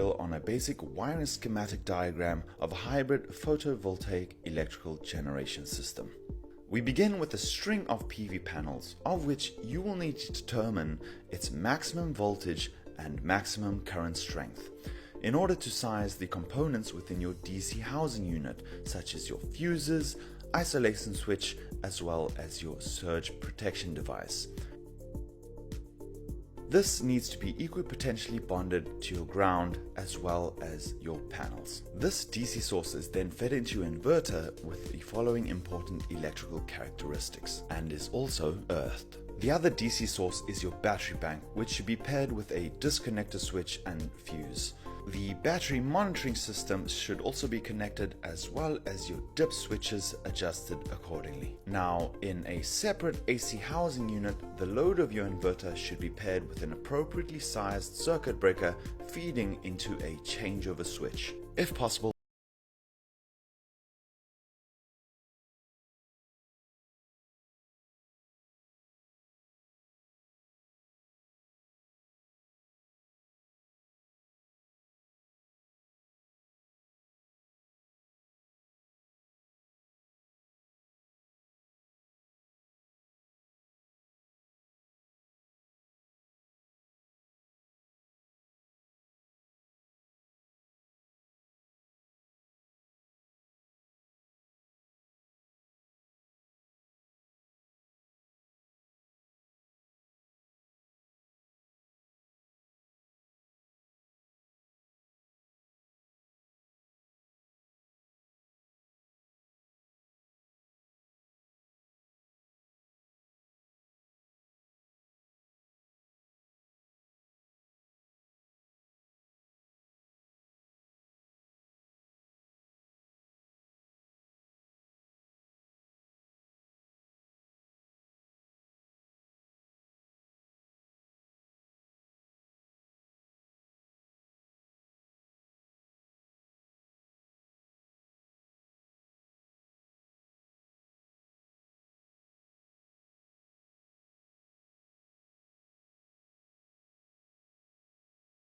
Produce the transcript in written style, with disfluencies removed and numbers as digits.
tutorial on a basic wiring schematic diagram of a hybrid photovoltaic electrical generation system. We begin with a string of PV panels, of which you will need to determine its maximum voltage and maximum current strength in order to size the components within your DC housing unit, such as your fuses, isolation switch, as well as your surge protection device. This needs to be equipotentially bonded to your ground as well as your panels. This DC source is then fed into your inverter with the following important electrical characteristics and is also earthed. The other DC source is your battery bank, which should be paired with a disconnector switch and fuse. The battery monitoring system should also be connected, as well as your dip switches adjusted accordingly. Now, in a separate AC housing unit, the load of your inverter should be paired with an appropriately sized circuit breaker feeding into a changeover switch. If possible,